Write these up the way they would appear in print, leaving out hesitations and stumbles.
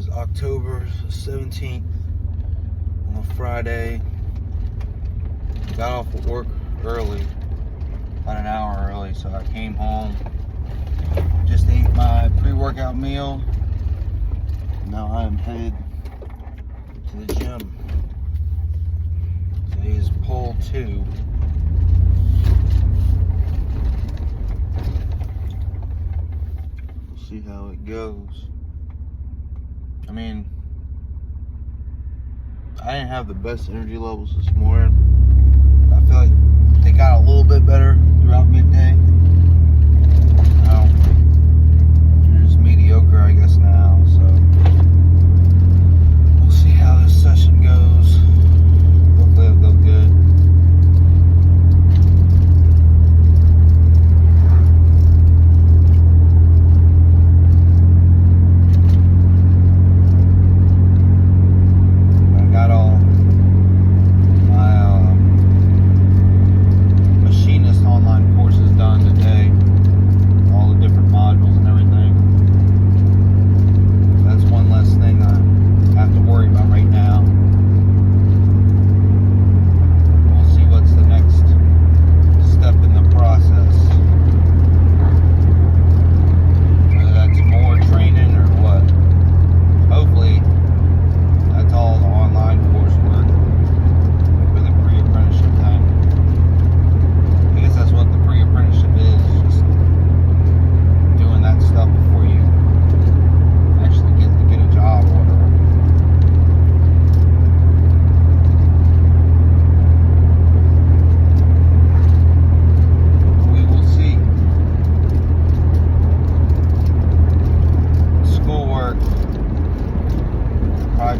is October 17th on a Friday. Got off of work early, about an hour early, so I came home, just ate my pre-workout meal. Now I am headed to the gym. Today is pull 2. We'll see how it goes. I mean, I didn't have the best energy levels this morning. I feel like they got a little bit better throughout midday. They're just mediocre, I guess, now. So we'll see how this session goes. Hopefully it'll go good.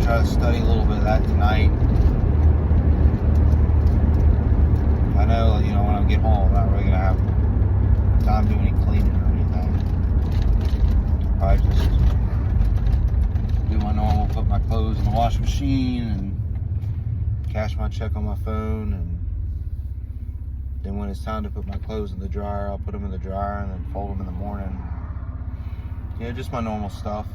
Try to study a little bit of that tonight. I know, when I get home, I'm not really gonna have time to do any cleaning or anything. Probably just do my normal, put my clothes in the washing machine and cash my check on my phone, and then when it's time to put my clothes in the dryer, I'll put them in the dryer and then fold them in the morning. Just my normal stuff.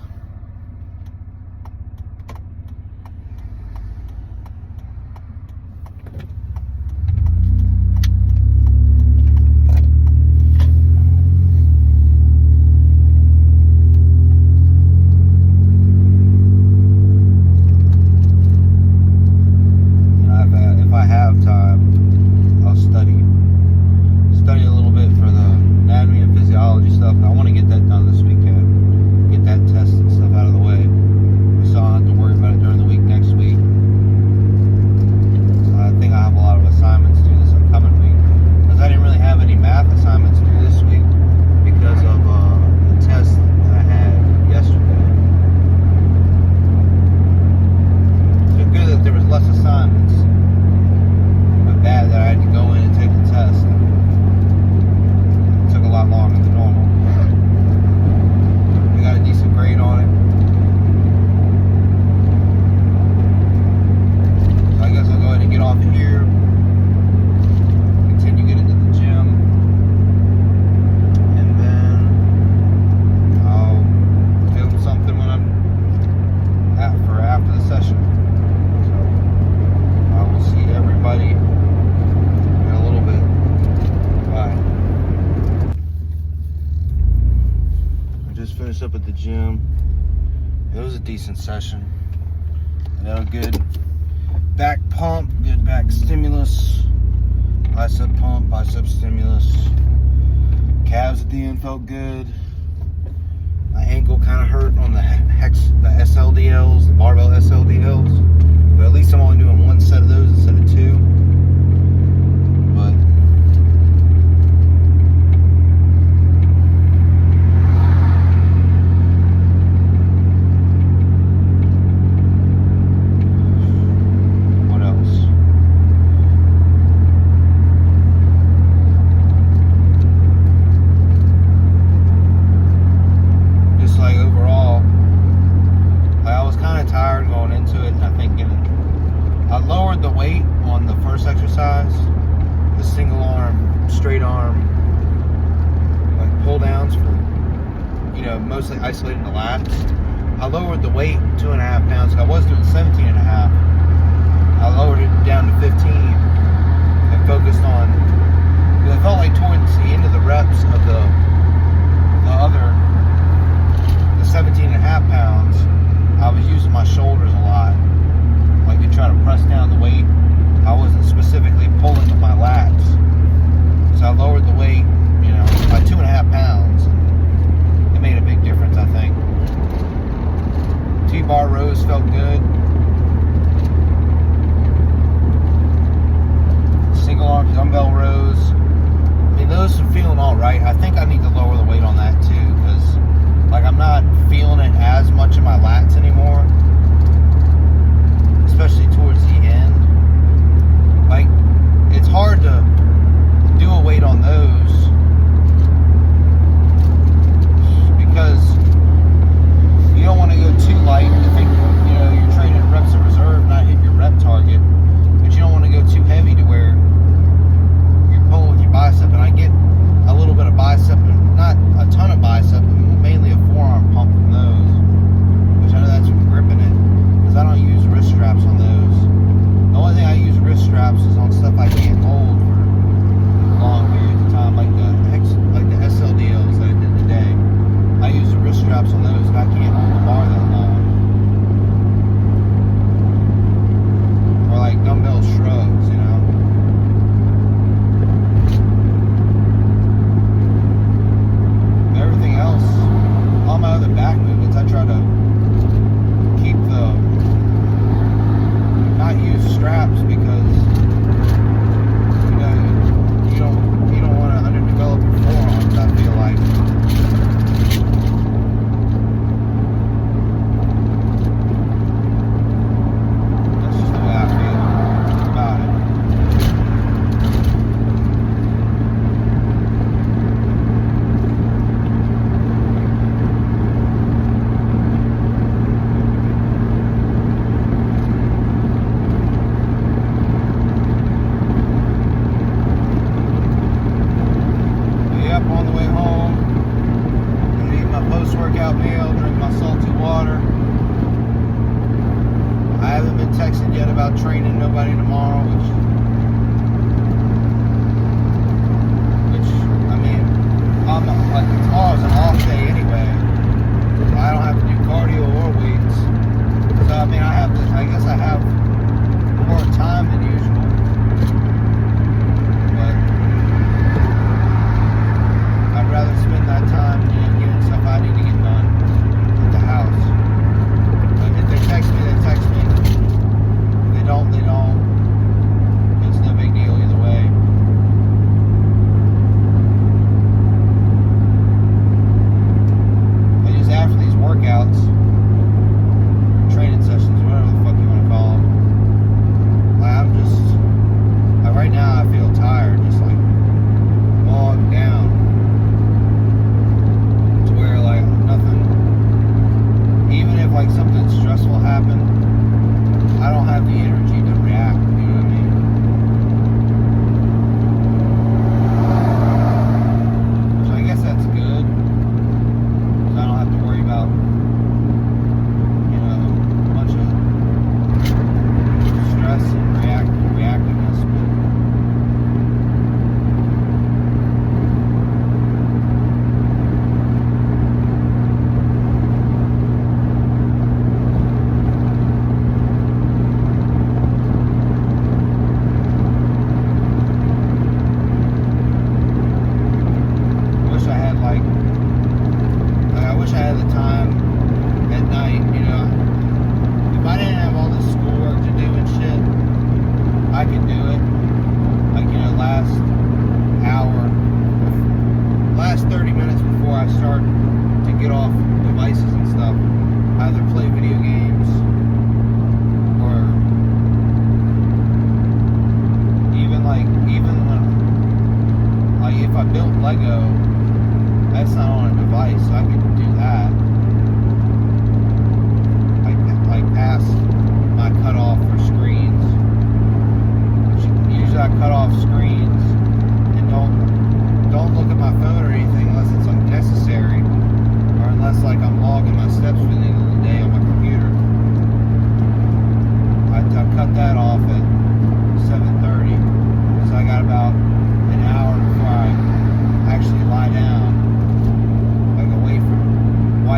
Finished up at the gym. It was a decent session. I got a good back pump, good back stimulus, bicep pump, bicep stimulus. Calves at the end felt good. My ankle kind of hurt on the SLDLs, the barbell SLDLs, but at least I'm only doing one set of those instead of 2. But exercise, the single arm, straight arm, like pull downs for, mostly isolating the lats. I lowered the weight 2.5 pounds. I was doing 17.5. I lowered it down to 15 and focused on, because I felt like towards the end of the reps of the 17.5 pounds, I was using my shoulders a lot, like to try to press down the weight. I wasn't specifically pulling with my lats, so I lowered the weight, by 2.5 pounds. It made a big difference, I think. T-bar rows felt good. Single arm dumbbell rows. I mean, those are feeling all right. I think I need to lower the weight on that too, because I'm not feeling it as much in my lats anymore, especially towards the end. It's hard to do a weight on those because you don't want to go too light. I think, you're training reps of reserve, not hit your rep target, but you don't want to go too heavy to where you're pulling with your bicep. And I get a little bit of bicep, not a ton of bicep, mainly a forearm pump from those, which I know that's from gripping it, because I don't use wrist straps on those. The only thing I use wrist straps is on stuff I can't hold for long periods of time, like the SLDLs that I did today. I use the wrist straps on those, and I can't hold the bar that long. Or like dumbbell shrugs, Everything else, all my other back movements, I try to keep not use straps, because you don't want to underdevelop your forearms, I feel like. That's just the way I feel about it. On the way home, I'm gonna eat my post-workout meal, drink my salty water. I haven't been texting yet about training nobody tomorrow, which I mean, tomorrow's an off day anyway. I don't have to do cardio or weights, so I mean, I guess I have more time than usual. I'd rather spend that time getting stuff I need to get done at the house. If they text me, they text me. If they don't, they don't. It's no big deal either way. But just after these workouts, training sessions, whatever the fuck you want to call them, right now I feel tired, just bogged down. If something stressful happened, I don't have the energy to react, you know what I mean? So I guess that's good, because I don't have to worry about, a bunch of stress and reactiveness, I wish I had the time at night, if I didn't have all this schoolwork to do and shit, I could do it, last 30 minutes before I start to get off devices and stuff, either play video games, or even when, if I built Lego, that's not on a device, so I could do that. Like past my cutoff for screens. Usually I cut off screens and don't look at my phone or anything unless it's unnecessary, or unless I'm logging my steps for the end of the day.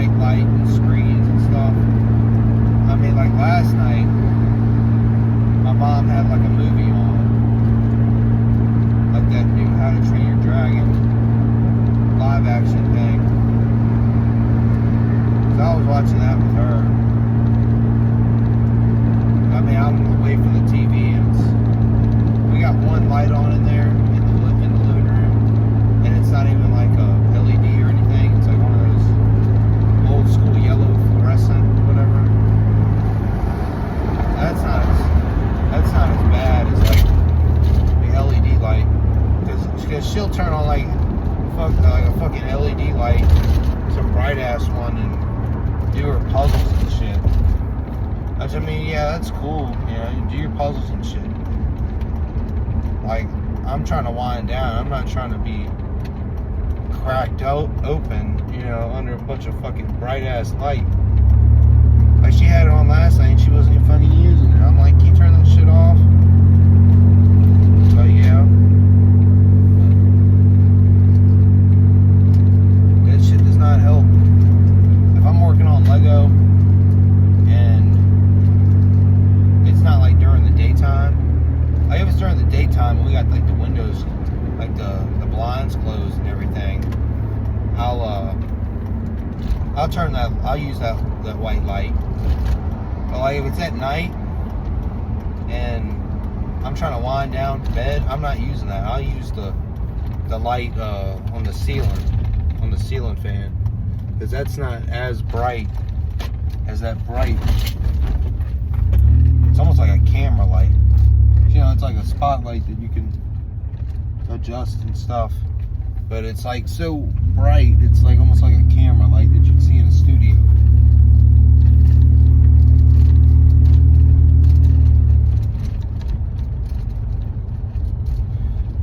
white light and screens and stuff. I mean, like last night, my mom had like a movie on, like that new How to Train Your Dragon live action thing. So I was watching that with her. I mean, I'm away from the TV, and we got one light on in there in the living room, and it's not even like a LED or anything. It's like one of those old school yellow fluorescent, whatever. That's not as bad as like the LED light, because she'll turn on like a fucking LED light, some bright ass one, and do her puzzles and shit. I mean, yeah, that's cool. You know, you do your puzzles and shit. Like, I'm trying to wind down. I'm not trying to be cracked out open, you know, under a bunch of fucking bright ass light. Like, she had it on last night and she wasn't even fucking using it. I'm like, can you turn that shit off? But yeah. That shit does not help. If I'm working on Lego and it's not like during the daytime, like if it's during the daytime and we got like the windows, like the blinds closed and everything, I'll turn that, I'll use that white light. But like if it's at night and I'm trying to wind down to bed, I'm not using that. I'll use the light on the ceiling fan, because that's not as bright as that bright. It's almost like a camera light. You know, it's like a spotlight that you can adjust and stuff. But it's like so bright, it's like almost like a camera light that you'd see in a studio.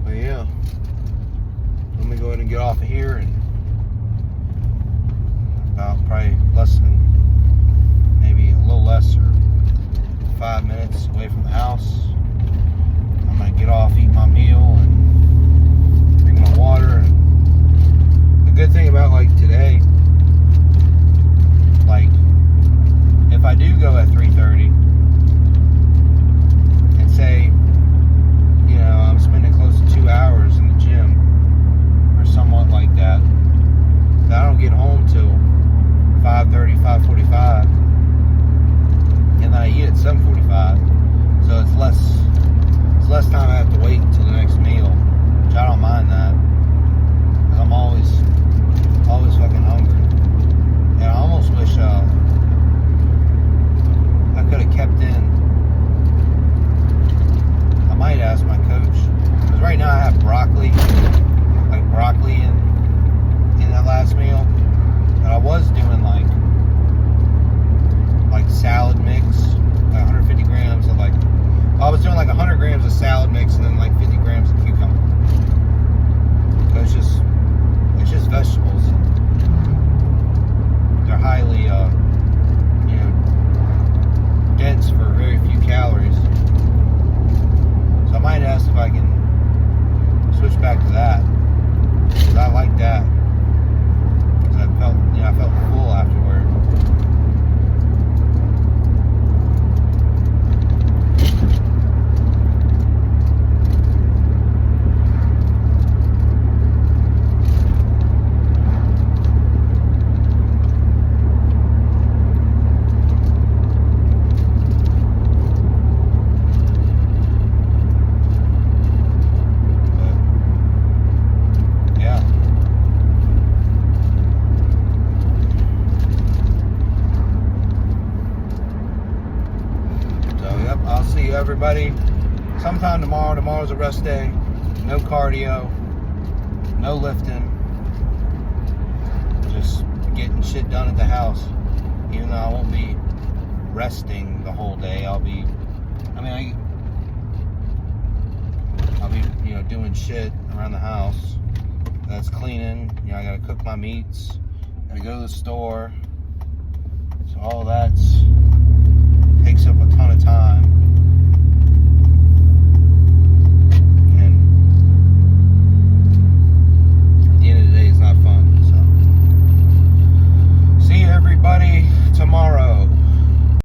But yeah, let me go ahead and get off of here, and about probably less than, maybe a little less, or 5 minutes away from the house. I'm gonna get off, eat my meal, and drink my water. And the good thing about like today, like if I do go at 3:30 and say, you know, I'm spending close to 2 hours in the gym or somewhat like that, I don't get home till 5:30, 5:45, and then I eat at 7:45, so it's less time I have to wait until the next meal, which I don't mind that, because I'm always fucking hungry. And I almost wish I could have kept in. I might ask my coach, because right now I have broccoli in that last meal, but I was doing like salad mix, like 150 grams of like, I was doing like 100 grams of salad mix and then like 50 grams of cucumber. So it's just vegetables. They're highly, you know, dense for very few calories. So I might ask if I can switch back to that, because I like that. Because I felt full afterward. Everybody, sometime tomorrow. Tomorrow's a rest day. No cardio, no lifting, just getting shit done at the house. Even though I won't be resting the whole day, I'll be, you know, doing shit around the house. That's cleaning. You know, I gotta cook my meats. Gotta go to the store. So all that's